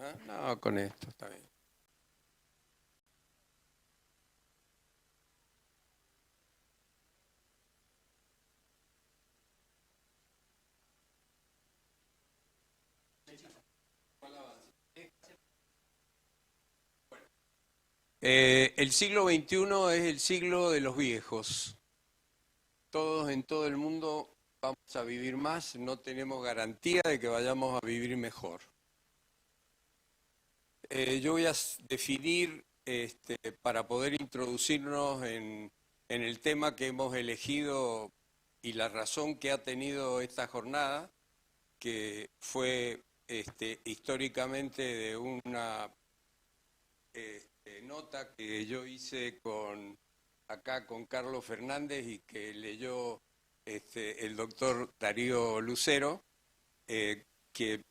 Ah, no, con esto está bien. El siglo XXI es el siglo de los viejos. Todos en todo el mundo vamos a vivir más, no tenemos garantía de que vayamos a vivir mejor. Yo voy a definir, para poder introducirnos en el tema que hemos elegido y la razón que ha tenido esta jornada, que fue históricamente de una nota que yo hice acá con Carlos Fernández y que leyó el doctor Darío Lucero, que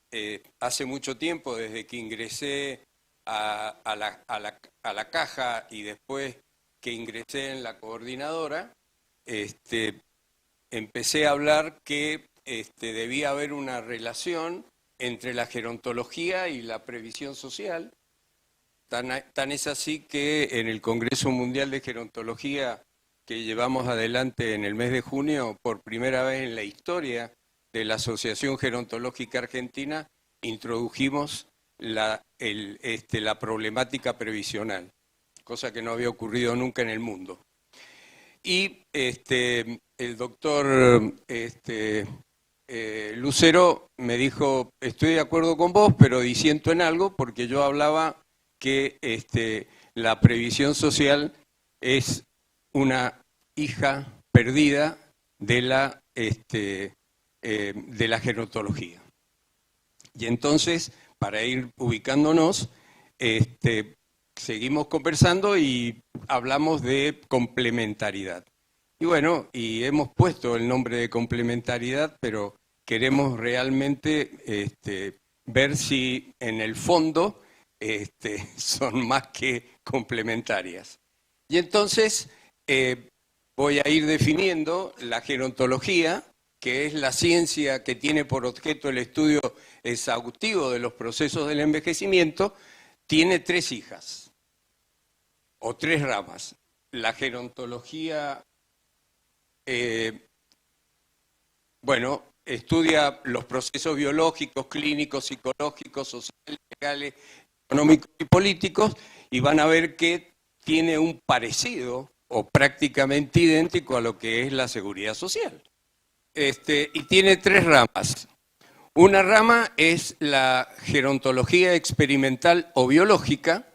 hace mucho tiempo, desde que ingresé a la caja y después que ingresé en la coordinadora, empecé a hablar que debía haber una relación entre la gerontología y la previsión social. Tan es así que en el Congreso Mundial de Gerontología que llevamos adelante en el mes de junio, por primera vez en la historia de la Asociación Gerontológica Argentina, introdujimos la problemática previsional, cosa que no había ocurrido nunca en el mundo. Y el doctor Lucero me dijo, estoy de acuerdo con vos, pero disiento en algo, porque yo hablaba que la previsión social es una hija perdida de la gerontología. Y entonces, para ir ubicándonos, seguimos conversando y hablamos de complementariedad. Y bueno, y hemos puesto el nombre de complementariedad, pero queremos realmente ver si en el fondo son más que complementarias. Y entonces voy a ir definiendo la gerontología, que es la ciencia que tiene por objeto el estudio exhaustivo de los procesos del envejecimiento. Tiene tres hijas, o tres ramas. La gerontología, estudia los procesos biológicos, clínicos, psicológicos, sociales, legales, económicos y políticos, y van a ver que tiene un parecido o prácticamente idéntico a lo que es la seguridad social. Y tiene tres ramas. Una rama es la gerontología experimental o biológica,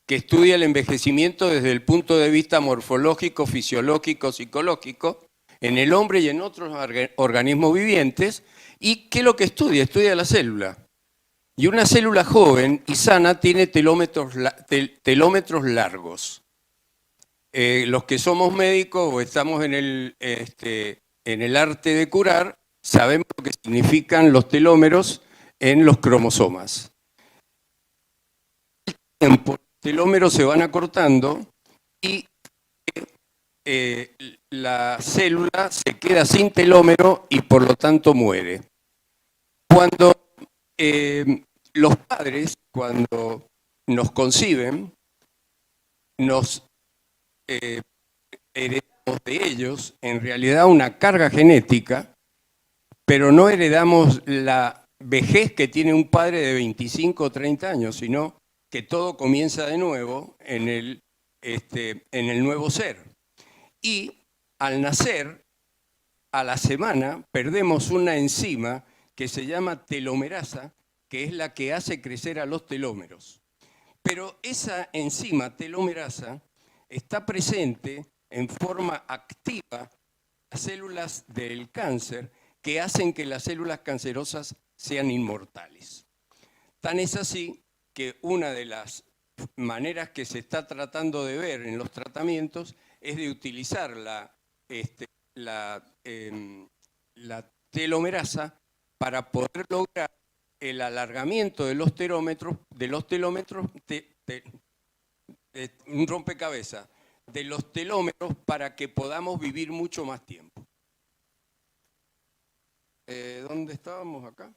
que estudia el envejecimiento desde el punto de vista morfológico, fisiológico, psicológico, en el hombre y en otros organismos vivientes. ¿Y qué es lo que estudia? Estudia la célula. Y una célula joven y sana tiene telómetros largos. Los que somos médicos o estamos en el arte de curar, sabemos lo que significan los telómeros en los cromosomas. Los telómeros se van acortando y la célula se queda sin telómero y por lo tanto muere. Cuando los padres, cuando nos conciben, nos heredamos de ellos en realidad una carga genética, pero no heredamos la vejez que tiene un padre de 25 o 30 años, sino que todo comienza de nuevo en el nuevo ser. Y al nacer, a la semana, perdemos una enzima que se llama telomerasa, que es la que hace crecer a los telómeros. Pero esa enzima telomerasa está presente en forma activa en las células del cáncer, que hacen que las células cancerosas sean inmortales. Tan es así que una de las maneras que se está tratando de ver en los tratamientos es de utilizar la telomerasa para poder lograr el alargamiento de los telómetros, un rompecabezas, de los telómeros para que podamos vivir mucho más tiempo. ¿Dónde estábamos acá?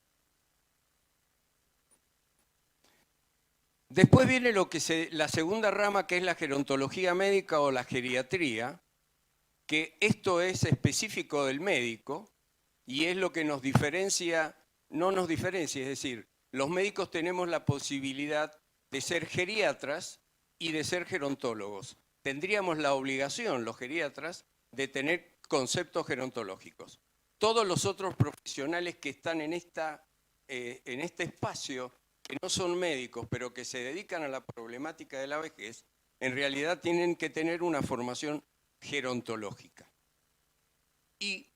Después viene la segunda rama, que es la gerontología médica o la geriatría, que esto es específico del médico y es lo que nos diferencia, no nos diferencia, es decir, los médicos tenemos la posibilidad de ser geriatras y de ser gerontólogos. Tendríamos la obligación, los geriatras, de tener conceptos gerontológicos. Todos los otros profesionales que están en este espacio, que no son médicos, pero que se dedican a la problemática de la vejez, en realidad tienen que tener una formación gerontológica. Y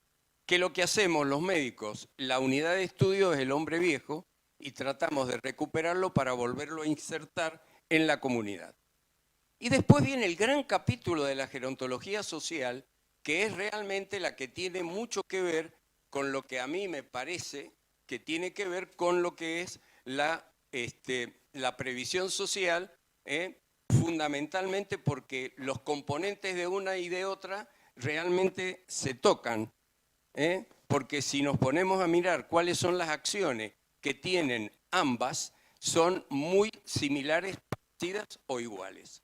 que lo que hacemos los médicos, la unidad de estudio es el hombre viejo y tratamos de recuperarlo para volverlo a insertar en la comunidad. Y después viene el gran capítulo de la gerontología social, que es realmente la que tiene mucho que ver con lo que a mí me parece que tiene que ver con lo que es la previsión social, fundamentalmente porque los componentes de una y de otra realmente se tocan, porque si nos ponemos a mirar cuáles son las acciones que tienen ambas, son muy similares, parecidas o iguales.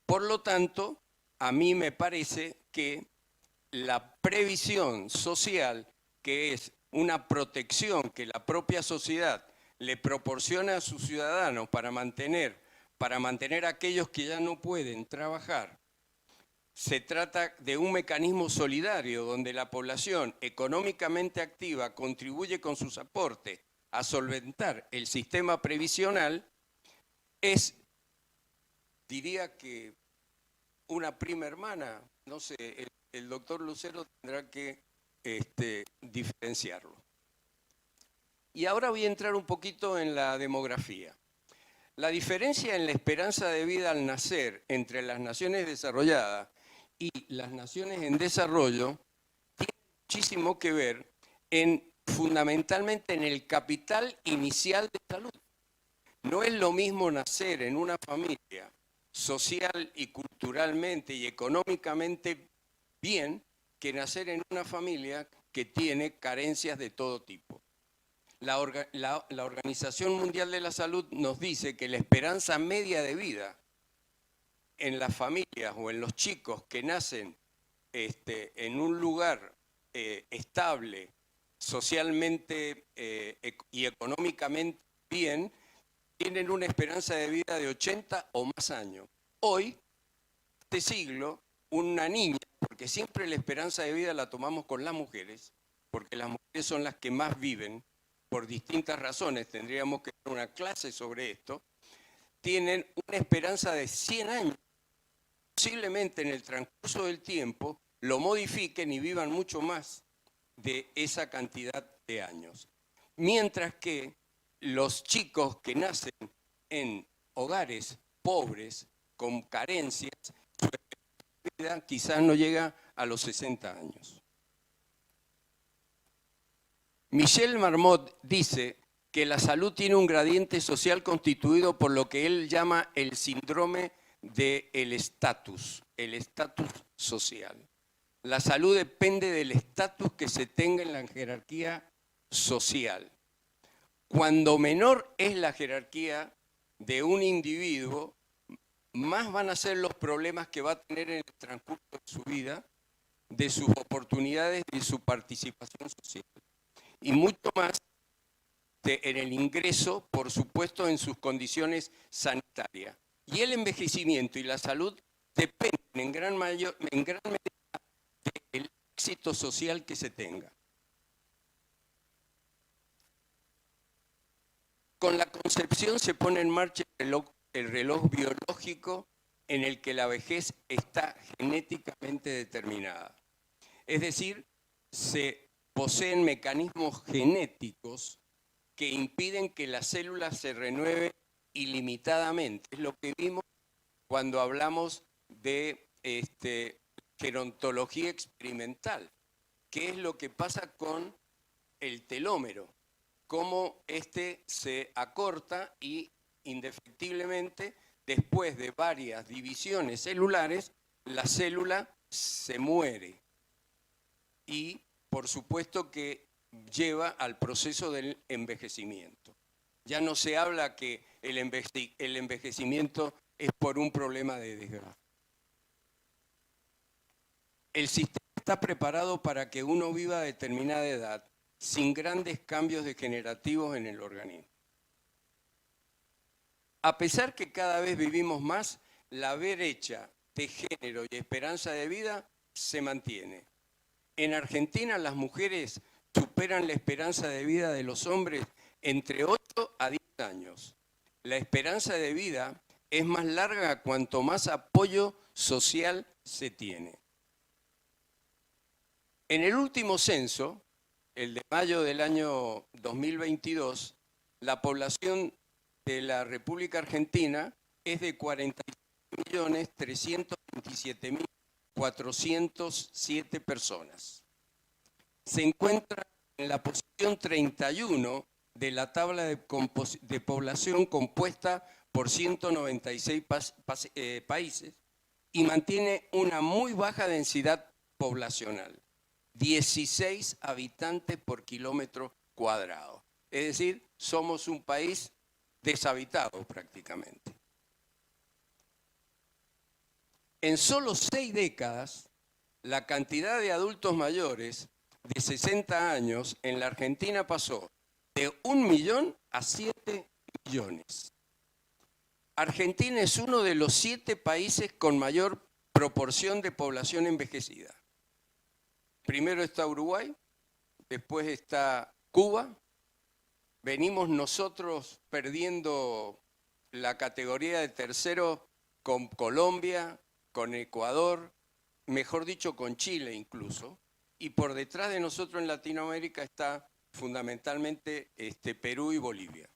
Por lo tanto, a mí me parece que la previsión social, que es una protección que la propia sociedad le proporciona a sus ciudadanos para mantener a aquellos que ya no pueden trabajar, se trata de un mecanismo solidario donde la población económicamente activa contribuye con sus aportes a solventar el sistema previsional, diría que una prima hermana, no sé, el doctor Lucero tendrá que diferenciarlo. Y ahora voy a entrar un poquito en la demografía. La diferencia en la esperanza de vida al nacer entre las naciones desarrolladas y las naciones en desarrollo tiene muchísimo que ver fundamentalmente en el capital inicial de salud. No es lo mismo nacer en una familia social y culturalmente y económicamente bien que nacer en una familia que tiene carencias de todo tipo. La Organización Mundial de la Salud nos dice que la esperanza media de vida en las familias o en los chicos que nacen en un lugar estable, socialmente y económicamente bien, tienen una esperanza de vida de 80 o más años. Hoy, este siglo, una niña, porque siempre la esperanza de vida la tomamos con las mujeres, porque las mujeres son las que más viven, por distintas razones, tendríamos que dar una clase sobre esto, tienen una esperanza de 100 años. Posiblemente en el transcurso del tiempo lo modifiquen y vivan mucho más de esa cantidad de años. Mientras que los chicos que nacen en hogares pobres, con carencias, su vida quizás no llega a los 60 años. Michel Marmot dice que la salud tiene un gradiente social constituido por lo que él llama el síndrome del estatus, el estatus social. La salud depende del estatus que se tenga en la jerarquía social. Cuando menor es la jerarquía de un individuo, más van a ser los problemas que va a tener en el transcurso de su vida, de sus oportunidades y su participación social. Y mucho más en el ingreso, por supuesto, en sus condiciones sanitarias. Y el envejecimiento y la salud dependen en gran medida del éxito social que se tenga. Con la concepción se pone en marcha el reloj biológico en el que la vejez está genéticamente determinada. Es decir, se poseen mecanismos genéticos que impiden que la célula se renueve ilimitadamente. Es lo que vimos cuando hablamos de gerontología experimental. ¿Qué es lo que pasa con el telómero? Cómo se acorta y indefectiblemente, después de varias divisiones celulares, la célula se muere. Y por supuesto que lleva al proceso del envejecimiento. Ya no se habla que el envejecimiento es por un problema de desgaste. El sistema está preparado para que uno viva a determinada edad sin grandes cambios degenerativos en el organismo. A pesar que cada vez vivimos más, la brecha de género y esperanza de vida se mantiene. En Argentina las mujeres superan la esperanza de vida de los hombres entre 8 a 10 años. La esperanza de vida es más larga cuanto más apoyo social se tiene. En el último censo, el de mayo del año 2022, la población de la República Argentina es de 46.327.407 personas. Se encuentra en la posición 31 de la tabla de población compuesta por 196 países y mantiene una muy baja densidad poblacional, 16 habitantes por kilómetro cuadrado. Es decir, somos un país deshabitado prácticamente. En solo 6 décadas, la cantidad de adultos mayores de 60 años en la Argentina pasó de 1 millón a 7 millones. Argentina es uno de los 7 países con mayor proporción de población envejecida. Primero está Uruguay, después está Cuba. Venimos nosotros perdiendo la categoría de tercero con Colombia, con Ecuador, mejor dicho con Chile incluso, y por detrás de nosotros en Latinoamérica está fundamentalmente Perú y Bolivia.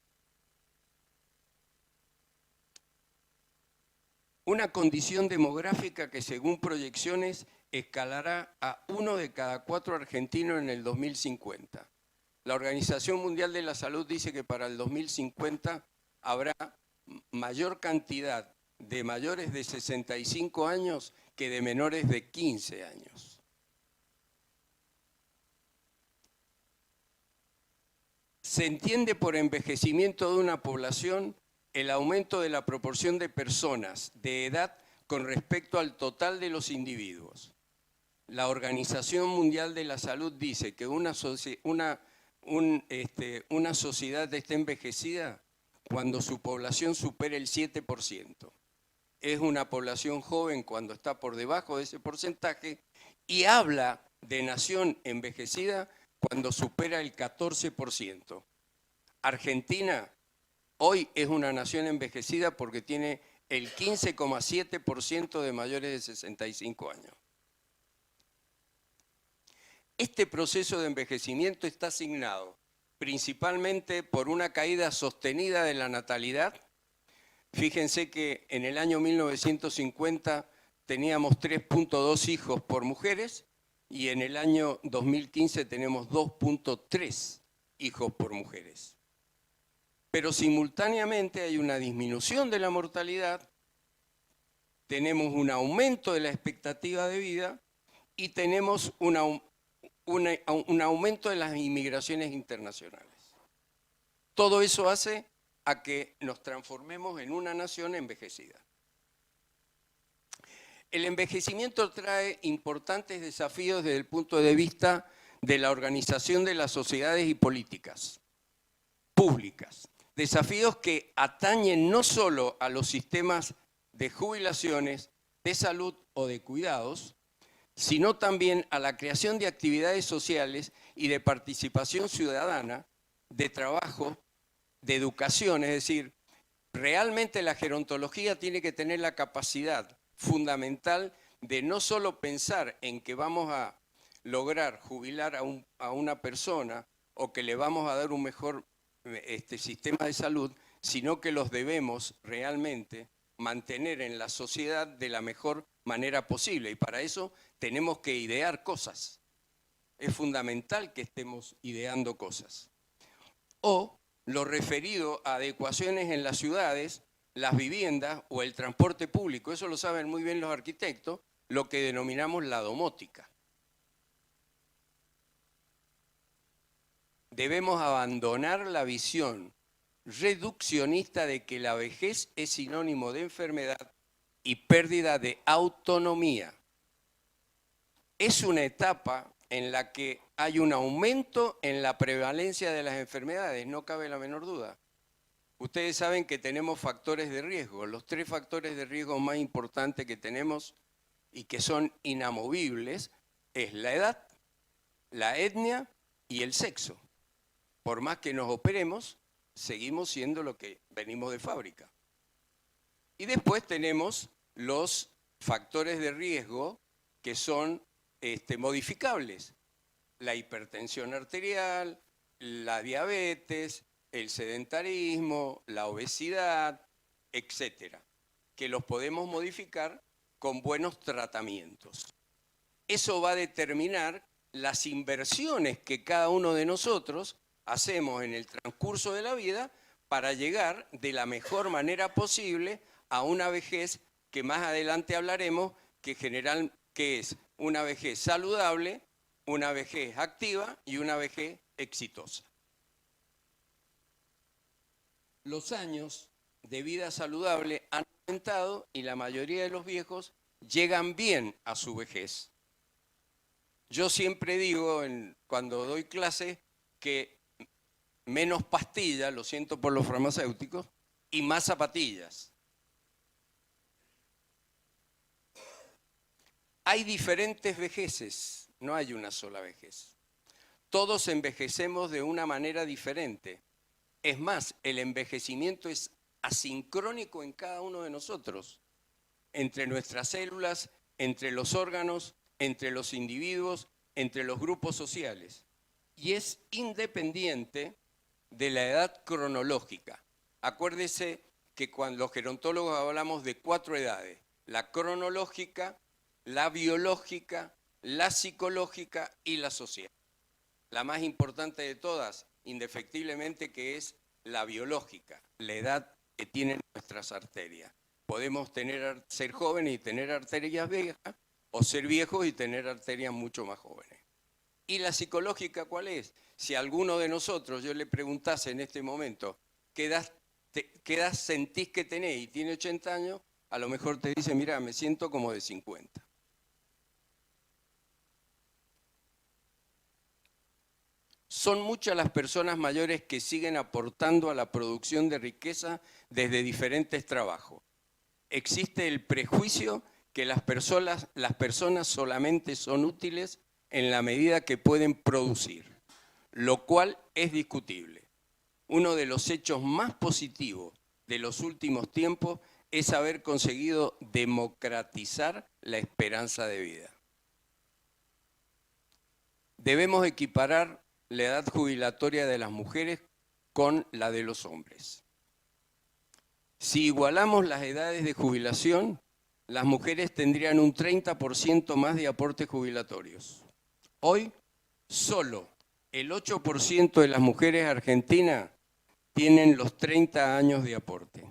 Una condición demográfica que según proyecciones escalará a 1 de cada 4 argentinos en el 2050. La Organización Mundial de la Salud dice que para el 2050 habrá mayor cantidad de mayores de 65 años que de menores de 15 años. Se entiende por envejecimiento de una población el aumento de la proporción de personas de edad con respecto al total de los individuos. La Organización Mundial de la Salud dice que una sociedad está envejecida cuando su población supera el 7%. Es una población joven cuando está por debajo de ese porcentaje y habla de nación envejecida cuando supera el 14%. Argentina hoy es una nación envejecida porque tiene el 15,7% de mayores de 65 años. Este proceso de envejecimiento está asignado principalmente por una caída sostenida de la natalidad. Fíjense que en el año 1950 teníamos 3.2 hijos por mujeres y en el año 2015 tenemos 2.3 hijos por mujeres. Pero simultáneamente hay una disminución de la mortalidad, tenemos un aumento de la expectativa de vida y tenemos un aumento de las inmigraciones internacionales. Todo eso hace a que nos transformemos en una nación envejecida. El envejecimiento trae importantes desafíos desde el punto de vista de la organización de las sociedades y políticas públicas. Desafíos que atañen no solo a los sistemas de jubilaciones, de salud o de cuidados, sino también a la creación de actividades sociales y de participación ciudadana, de trabajo, de educación. Es decir, realmente la gerontología tiene que tener la capacidad fundamental de no solo pensar en que vamos a lograr jubilar a una persona o que le vamos a dar un mejor sistema de salud, sino que los debemos realmente mantener en la sociedad de la mejor manera posible. Y para eso tenemos que idear cosas. Es fundamental que estemos ideando cosas. O lo referido a adecuaciones en las ciudades, las viviendas o el transporte público. Eso lo saben muy bien los arquitectos, lo que denominamos la domótica. Debemos abandonar la visión reduccionista de que la vejez es sinónimo de enfermedad y pérdida de autonomía. Es una etapa en la que hay un aumento en la prevalencia de las enfermedades, no cabe la menor duda. Ustedes saben que tenemos factores de riesgo. Los 3 factores de riesgo más importantes que tenemos y que son inamovibles es la edad, la etnia y el sexo. Por más que nos operemos, seguimos siendo lo que venimos de fábrica. Y después tenemos los factores de riesgo que son modificables. La hipertensión arterial, la diabetes, el sedentarismo, la obesidad, etcétera, que los podemos modificar con buenos tratamientos. Eso va a determinar las inversiones que cada uno de nosotros hacemos en el transcurso de la vida para llegar de la mejor manera posible a una vejez que más adelante hablaremos, que es una vejez saludable, una vejez activa y una vejez exitosa. Los años de vida saludable han aumentado y la mayoría de los viejos llegan bien a su vejez. Yo siempre digo, cuando doy clase, que menos pastillas, lo siento por los farmacéuticos, y más zapatillas. Hay diferentes vejeces, no hay una sola vejez. Todos envejecemos de una manera diferente. Es más, el envejecimiento es asincrónico en cada uno de nosotros, entre nuestras células, entre los órganos, entre los individuos, entre los grupos sociales. Y es independiente de la edad cronológica. Acuérdese que cuando los gerontólogos hablamos de 4 edades, la cronológica, la biológica, la psicológica y la social. La más importante de todas, indefectiblemente, que es la biológica, la edad que tienen nuestras arterias. Podemos ser jóvenes y tener arterias viejas, o ser viejos y tener arterias mucho más jóvenes. ¿Y la psicológica cuál es? Si a alguno de nosotros yo le preguntase en este momento, ¿qué edad sentís que tenés? Y tiene 80 años, a lo mejor te dice, mira, me siento como de 50. Son muchas las personas mayores que siguen aportando a la producción de riqueza desde diferentes trabajos. Existe el prejuicio que las personas solamente son útiles en la medida que pueden producir, lo cual es discutible. Uno de los hechos más positivos de los últimos tiempos es haber conseguido democratizar la esperanza de vida. Debemos equiparar la edad jubilatoria de las mujeres con la de los hombres. Si igualamos las edades de jubilación, las mujeres tendrían un 30% más de aportes jubilatorios. Hoy, solo el 8% de las mujeres argentinas tienen los 30 años de aporte.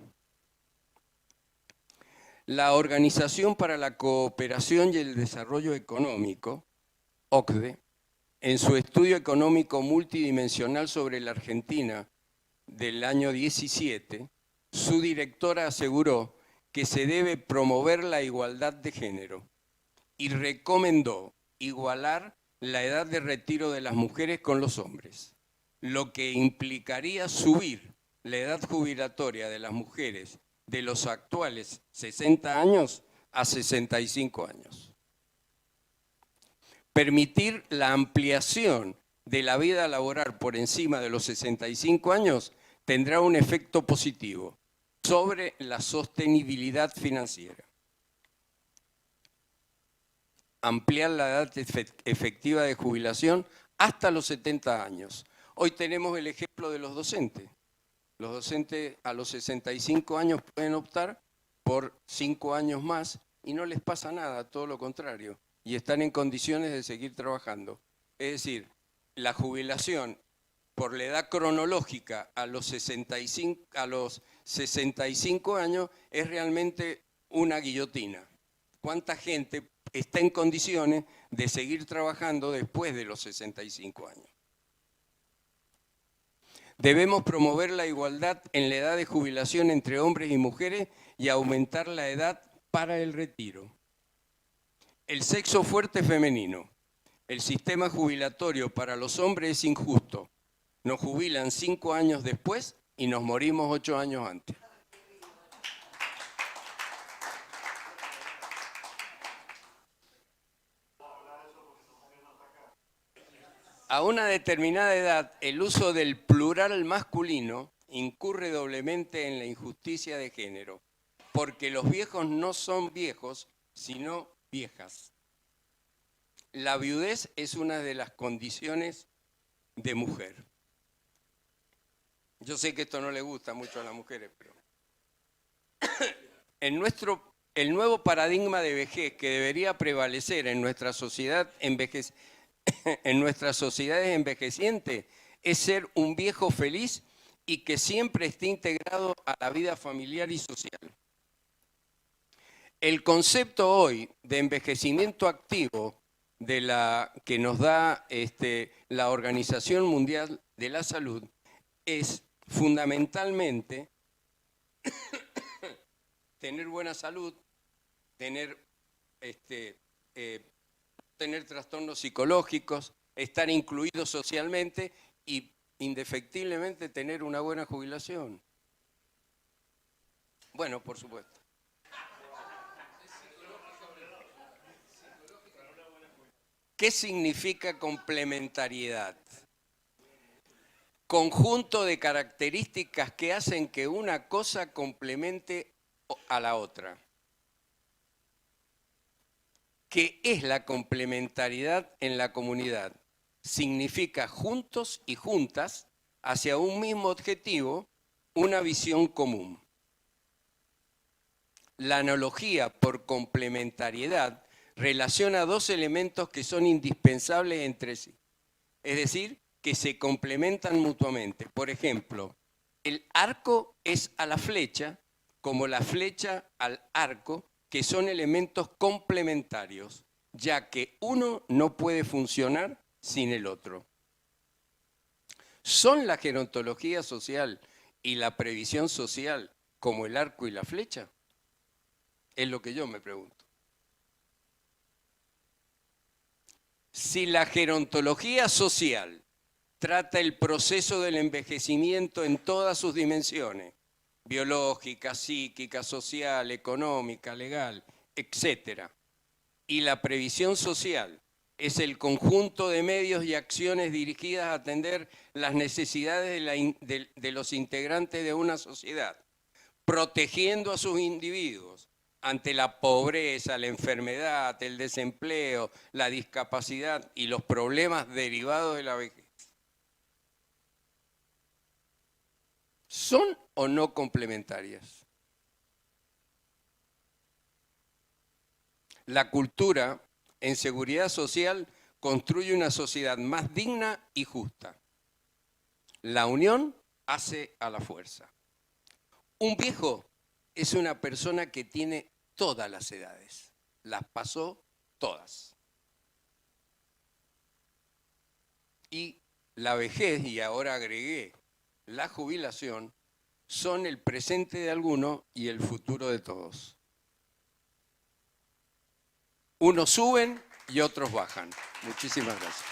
La Organización para la Cooperación y el Desarrollo Económico, OCDE, en su estudio económico multidimensional sobre la Argentina del año 17, su directora aseguró que se debe promover la igualdad de género y recomendó igualar la edad de retiro de las mujeres con los hombres, lo que implicaría subir la edad jubilatoria de las mujeres de los actuales 60 años a 65 años. Permitir la ampliación de la vida laboral por encima de los 65 años tendrá un efecto positivo sobre la sostenibilidad financiera. Ampliar la edad efectiva de jubilación hasta los 70 años. Hoy tenemos el ejemplo de los docentes. Los docentes a los 65 años pueden optar por 5 años más y no les pasa nada, todo lo contrario, y están en condiciones de seguir trabajando. Es decir, la jubilación por la edad cronológica a los 65 años es realmente una guillotina. ¿Cuánta gente está en condiciones de seguir trabajando después de los 65 años? Debemos promover la igualdad en la edad de jubilación entre hombres y mujeres y aumentar la edad para el retiro. El sexo fuerte femenino. El sistema jubilatorio para los hombres es injusto. Nos jubilan 5 años después y nos morimos 8 años antes. A una determinada edad, el uso del plural masculino incurre doblemente en la injusticia de género, porque los viejos no son viejos, sino viejas. La viudez es una de las condiciones de mujer. Yo sé que esto no le gusta mucho a las mujeres, pero el nuevo paradigma de vejez que debería prevalecer en nuestra sociedad en nuestras sociedades envejecientes es ser un viejo feliz y que siempre esté integrado a la vida familiar y social. El concepto hoy de envejecimiento activo que nos da la Organización Mundial de la Salud es fundamentalmente tener buena salud, tener trastornos psicológicos, estar incluidos socialmente y indefectiblemente tener una buena jubilación. Bueno, por supuesto. ¿Qué significa complementariedad? Conjunto de características que hacen que una cosa complemente a la otra. ¿Qué es la complementariedad en la comunidad? Significa juntos y juntas hacia un mismo objetivo, una visión común. La analogía por complementariedad relaciona dos elementos que son indispensables entre sí, es decir, que se complementan mutuamente. Por ejemplo, el arco es a la flecha, como la flecha al arco, que son elementos complementarios, ya que uno no puede funcionar sin el otro. ¿Son la gerontología social y la previsión social como el arco y la flecha? Es lo que yo me pregunto. Si la gerontología social trata el proceso del envejecimiento en todas sus dimensiones, biológica, psíquica, social, económica, legal, etc. Y la previsión social es el conjunto de medios y acciones dirigidas a atender las necesidades de los integrantes de una sociedad, protegiendo a sus individuos ante la pobreza, la enfermedad, el desempleo, la discapacidad y los problemas derivados de la vejez. ¿Son o no complementarias? La cultura en seguridad social construye una sociedad más digna y justa. La unión hace a la fuerza. Un viejo es una persona que tiene todas las edades, las pasó todas. Y la vejez, y ahora agregué la jubilación, son el presente de algunos y el futuro de todos. Unos suben y otros bajan. Muchísimas gracias.